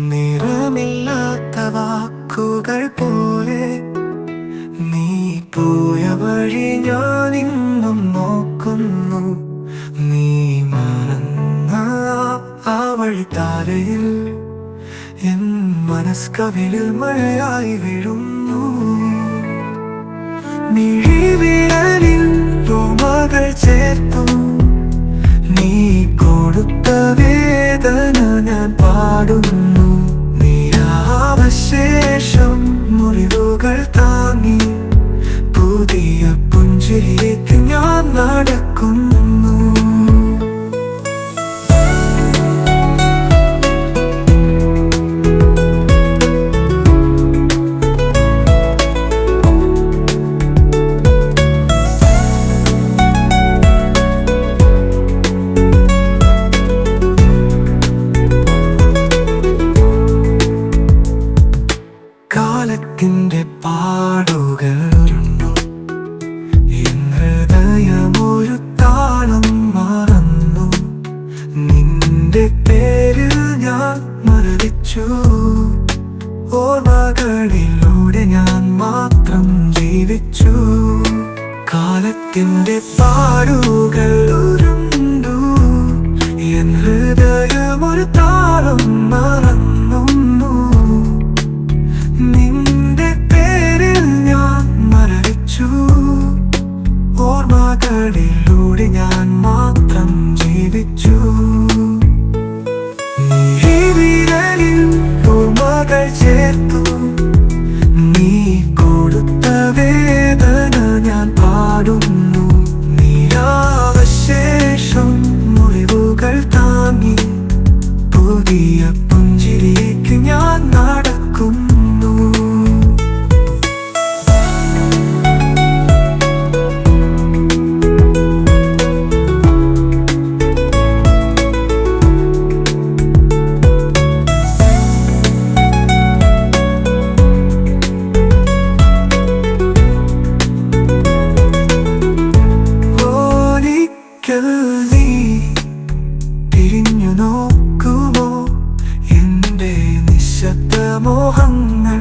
നിറമില്ലാത്ത വാക്കുകൾ പോലെ നീ പോയ വഴി ഞാൻ ഇന്നും നോക്കുന്നു. നീ മറന്ന ആ വഴിത്താരയിൽ എൻ മനസ്കവിളിൽ മഴയായി വീഴുന്നു. മിഴിവിരലിൽ പൂമകൾ ചേർത്തു നീ കൊടുത്ത വേദന ഞാൻ പാടുന്നു. നിരാവശേഷം മുറിവുകൾ താങ്ങി പുതിയ പുഞ്ചിരിക്ക് ഞാൻ നടക്കുന്നു. കാലത്തിന്റെ പാടുകൾ ഉരുണ്ടു, എൻ ഹൃദയമൊരു താളം മറന്നു. നിന്റെ പേരിൽ ഞാൻ മരവിച്ചു, ഓർമ്മകളിലൂടെ ഞാൻ മാത്രം ജീവിച്ചു. കാലത്തിന്റെ പാടുകൾ ഉരുണ്ടു, എൻ ഹൃദയമൊരു താളം മറന്നു. ഓർമ്മകളിലൂടെ ഞാൻ മാത്രം ജീവിച്ചു. മിഴിവിരലിൽ പൂമകൾ ചേർത്തു നീ കൊടുത്ത വേദന ഞാൻ പാടുന്നു. നിരാവശേഷം മുറിവുകൾ താങ്ങി പുതിയ പുഞ്ചിരിക്ക് ഞാൻ നടക്കുന്നു. നീ തിരിഞ്ഞു നോക്കുമോ? എന്റെ നിശബ്ദ മോഹങ്ങൾ